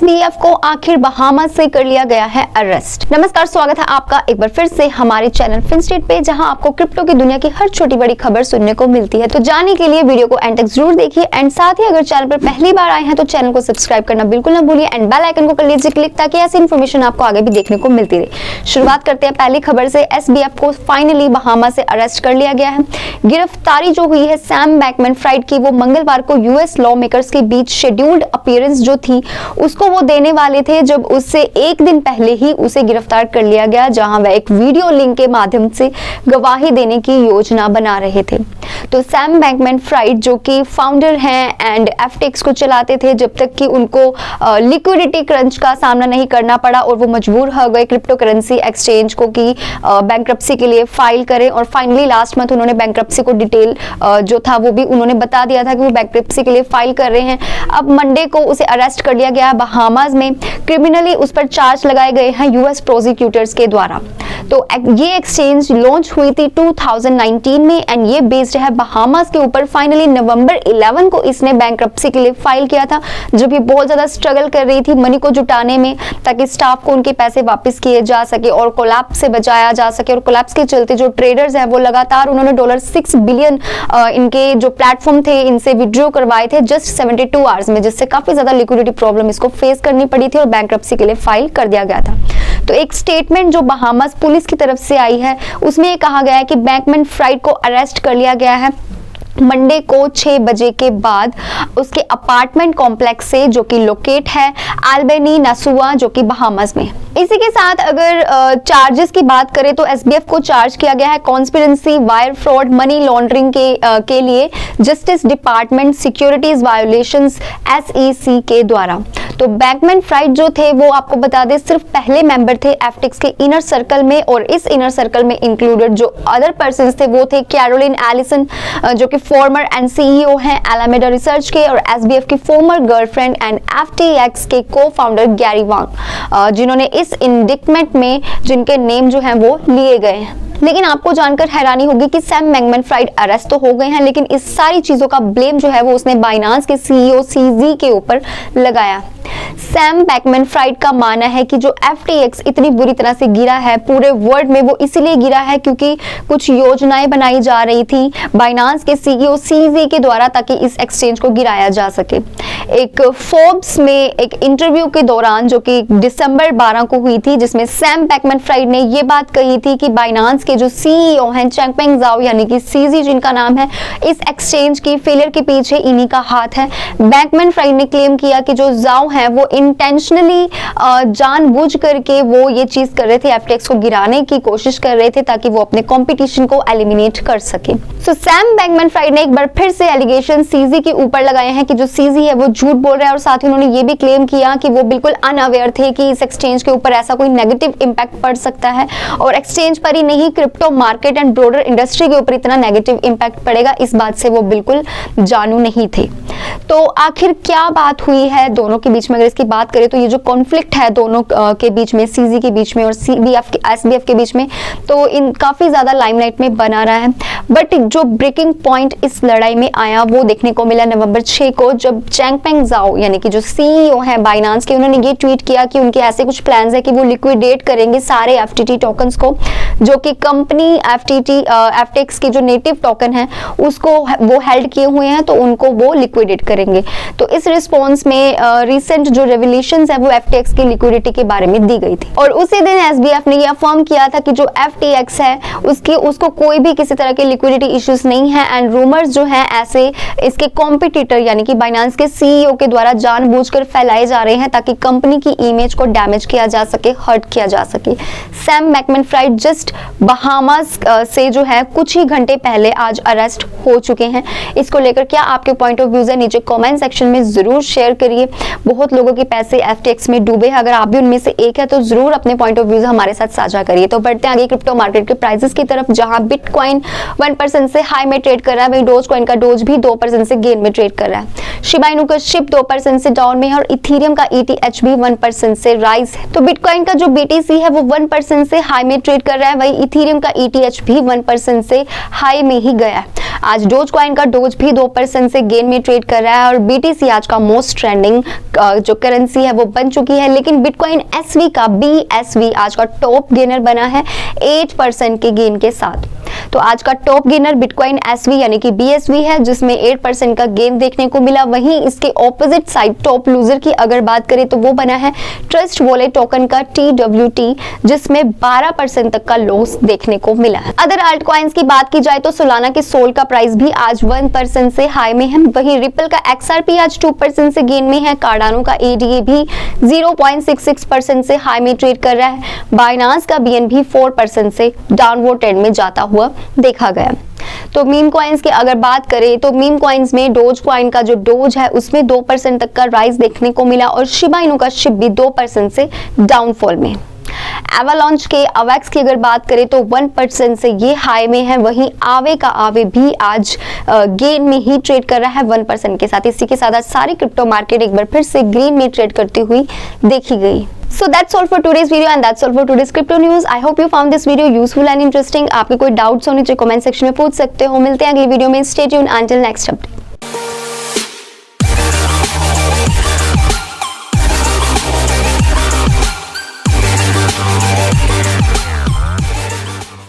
SBF को आखिर Bahama से कर लिया गया है अरेस्ट। नमस्कार, स्वागत है आपका एक बार फिर से हमारे चैनल फिनस्ट्रीट पे, जहां आपको क्रिप्टो की दुनिया की हर छोटी बड़ी खबर सुनने को मिलती है। तो जानने के लिए वीडियो को एंड तक जरूर देखिए एंड साथ ही अगर चैनल पर पहली बार आए हैं तो चैनल को सब्सक्राइब करना बिल्कुल ना भूलिए एंड बेल आइकन को कर लीजिए क्लिक, ताकि ऐसी इन्फॉर्मेशन आपको आगे भी देखने को मिलती रहे। शुरुआत करते हैं पहली खबर से। एसबीएफ को फाइनली बहामा से अरेस्ट कर लिया गया है। गिरफ्तारी जो हुई है सैम बैंकमैन-फ्राइड की, वो मंगलवार को यूएस लॉ मेकर्स के बीच शेड्यूल्ड अपीयरेंस जो थी उसको वो देने वाले थे, जब उससे एक दिन पहले ही उसे गिरफ्तार कर लिया गया, जहां वह एक वीडियो लिंक के माध्यम से गवाही देने की योजना बना रहे थे। तो सैम बैंकमैन-फ्राइड जो कि फाउंडर हैं एंड एफटीएक्स को चलाते थे, जब तक कि उनको लिक्विडिटी क्रंच का सामना नहीं करना पड़ा और वो मजबूर हो गए क्रिप्टो करेंसी एक्सचेंज को कि बैंक्रप्सी के लिए फाइल करें, और फाइनली लास्ट मंथ उन्होंने बैंक्रप्सी को डिटेल जो था वो भी उन्होंने बता दिया था कि वो बैंक्रप्सी के लिए फाइल कर रहे हैं। अब मंडे को उसे अरेस्ट कर लिया गया बहामास में। क्रिमिनली उस पर चार्ज लगाए गए हैं यूएस प्रोसिक्यूटर्स के द्वारा। तो ये एक्सचेंज लॉन्च हुई थी 2019 में एंड ये बेस्ड है बहामास के ऊपर। फाइनली नवंबर 11 को इसने बैंक्रप्सी के लिए फाइल किया था, जो भी बहुत ज्यादा स्ट्रगल कर रही थी मनी को जुटाने में, ताकि स्टाफ को उनके पैसे वापस किए जा सके और कोलैप्स से बचाया जा सके। और कोलैप्स के चलते जो ट्रेडर्स हैं वो लगातार उन्होंने $6 बिलियन इनके जो प्लेटफॉर्म थे इनसे विड्रॉ करवाए थे जस्ट 72 आवर्स में, जिससे काफी ज्यादा लिक्विडिटी प्रॉब्लम इसको फेस करनी पड़ी थी और बैंक्रप्सी के लिए फाइल कर दिया गया था। तो एक स्टेटमेंट जो बहामास पुलिस की तरफ से आई है उसमें ये कहा गया है कि बैंकमैन-फ्राइड को अरेस्ट कर लिया गया है मंडे को 6 बजे के बाद उसके अपार्टमेंट कॉम्प्लेक्स से, जो कि लोकेट है अल्बेनी नासुआ, जो कि बहामास में। इसी के साथ अगर चार्जेस की बात करें तो एसबीएफ को चार्ज किया गया है conspiracy, wire fraud, money laundering के लिए justice department securities violations SEC के द्वारा। तो बैंकमैन-फ्राइड जो थे वो आपको बता दें सिर्फ पहले मेंबर थे एफटीएक्स के इनर सर्कल में, और इस इनर सर्कल में इंक्लूडेड जो अदर पर्सन्स थे वो थे कैरोलिन एलिसन, जो कि फॉर्मर एंड सीईओ हैं एलामेडा रिसर्च के, और एसबीएफ की फॉर्मर गर्लफ्रेंड एंड एफटीएक्स के को-फाउंडर गैरी वांग, जिन्होंने इस इंडिक्टमेंट में जिनके नेम जो हैं वो लिए गए हैं। लेकिन आपको जानकर हैरानी होगी कि सैम बैंकमैन-फ्राइड अरेस्ट तो हो गए हैं, लेकिन इस सारी चीजों का ब्लेम जो है वो उसने बाइनांस के सीईओ सीजी के ऊपर लगाया। सैम बैंकमैन-फ्राइड का मानना है कि जो एफटीएक्स इतनी बुरी तरह से गिरा है पूरे वर्ल्ड में, वो इसलिए गिरा है क्योंकि कुछ योजनाएं बनाई जा रही थी बाइनांस के सीईओ सीजी के द्वारा, ताकि इस एक्सचेंज को गिराया जा सके। एक फोर्ब्स में एक इंटरव्यू के दौरान जो कि दिसंबर 12 को हुई थी, जिसमें सैम बैंकमैन-फ्राइड ने ये बात कही थी कि बाइनांस के जो सीईओ हैं चैंगपेंग ज़ाओ यानी कि सीजी जिनका नाम है, इस एक्सचेंज की फेलियर के पीछे इन्हीं का हाथ है। बैंकमैन-फ्राइड ने क्लेम किया कि जो ज़ाओ हैं वो इंटेंशनली जानबूझ करके वो ये चीज कर रहे थे, एफटीएक्स को गिराने की कोशिश कर रहे थे ताकि वो अपने कंपटीशन को एलिमिनेट कर सके। सो सैम बैंकमैन-फ्राइड ने एक बार फिर से एलिगेशन सीजी के ऊपर लगाए हैं कि जो सीजी है वो झूठ बोल रहा है, और साथ ही उन्होंने ये भी क्लेम किया कि वो बिल्कुल अनअवेयर थे कि इस एक्सचेंज के ऊपर ऐसा कोई नेगेटिव इंपैक्ट पड़ सकता है, और एक्सचेंज पर ही नहीं crypto market and broader industry के ऊपर इतना नेगेटिव इंपैक्ट पड़ेगा, इस बात से वो बिल्कुल जानू नहीं थे। तो आखिर क्या बात हुई है दोनों के बीच में, अगर इसकी बात करें तो ये जो कॉन्फ्लिक्ट है दोनों के बीच में, सीजी के बीच में और एसबीएफ के बीच में, तो इन काफी ज्यादा लाइमलाइट में बना रहा है। बट जो ब्रेकिंग पॉइंट इस लड़ाई में आया वो देखने को मिला नवंबर 6 को, जब चैंगपेंग ज़ाओ यानी कि जो सीईओ हैं बाइनांस के, उन्होंने ये ट्वीट किया कि उनके ऐसे कुछ प्लान्स है कि वो लिक्विडेट करेंगे सारे एफटीटी टोकन्स को, जो कि कंपनी एफटीएक्स की जो नेटिव टोकन है उसको वो हेल्ड किए हुए हैं, तो उनको वो लिक्विडेट करेंगे। तो इस रिस्पॉन्स में रिसेंट जो रेवल्यूशंस है वो एफटीएक्स की लिक्विडिटी के बारे में दी गई थी, और उसी दिन एसबीएफ ने ये अफर्म किया था कि जो एफटीएक्स है उसको कोई भी किसी तरह के लिक्विडिटी इश्यूज नहीं है, एंड रूमर्स जो है ऐसे इसके कॉम्पिटिटर यानी कि बाइनांस के सीईओ के द्वारा जानबूझकर फैलाए जा रहे हैं ताकि कंपनी की इमेज को डैमेज किया जा सके, हर्ट किया जा सके। सैम बैंकमैन-फ्राइड जस्ट बहामास से जो है कुछ ही घंटे पहले आज अरेस्ट हो चुके हैं। इसको लेकर क्या आपके पॉइंट ऑफ व्यूज है नीचे कमेंट सेक्शन में जरूर शेयर करिए। बहुत लोगों के पैसे एफटीएक्स में डूबे हैं, अगर आप भी उनमें से एक है तो जरूर अपने पॉइंट ऑफ व्यूज हमारे साथ साझा करिए। तो बढ़ते हैं आगे क्रिप्टो मार्केट के प्राइसेस की तरफ, जहां बिटकॉइन 1% से हाई में ट्रेड कर रहा है, वहीं डोज कॉइन का डोज भी 2% से गेन में ट्रेड कर रहा है। शिबा इनू का शिप 2% से डाउन में है, और इथेरियम का ETH भी 1% से राइज है। तो बिटकॉइन का जो BTC है वो 1% से हाई में ट्रेड कर रहा है, वहीं इथेरियम का ETH भी 1% से हाई में ही गया है। आज डोज कॉइन का डोज भी 2% से गेन में ट्रेड कर कर रहा है और BTC आज का मोस्ट ट्रेंडिंग जो करेंसी है वो बन चुकी है। लेकिन बिटकॉइन SV का BSV आज का टॉप गेनर बना है 8% के गेन के साथ। तो आज का टॉप गेनर बिटकॉइन SV यानी कि BSV है, जिसमें 8% का गेन देखने को मिला। वहीं इसके ऑपोजिट साइड टॉप लूजर की अगर बात करें तो वो बना है ट्रस्ट वॉलेट टोकन का TWT, जिसमें 12% तक का लॉस देखने को मिला है। अदर आल्ट कॉइन्स की बात की जाए तो सोलाना के सोल का प्राइस भी आज 1% से हाई में है। वहीं रिपल का XRP आज 2% से गेन में है। कार्डानो का ADA भी 0.66% से हाई में ट्रेड कर रहा है। बाइनांस का BNB 4% से डाउनवर्ड ट्रेंड में जाता हुआ देखा गया। तो मीम कॉइन्स की अगर बात करें तो मीम कॉइन्स में डोज कॉइन का जो डोज है उसमें 2% तक का राइज देखने को मिला और शिबा इनू का शिब भी 2% से डाउनफॉल में। एवालांच के अवेक्स की अगर बात करें तो 1% से ये हाई में है। वहीं आवे का आवे भी आज गेन में ही ट्रेड कर रहा है 1% के साथ। इसी के साथ आज सारी क्रिप्टो मार्केट एक बार फिर से ग्रीन में ट्रेड करती हुई देखी गई। So that's all for today's video and that's all for today's crypto news. I hope you found this video useful and interesting. आपके कोई डाउट्स हो नीचे कमेंट सेक्शन में पूछ सकते हो। मिलते हैं अगली वीडियो में। Stay tuned until next update.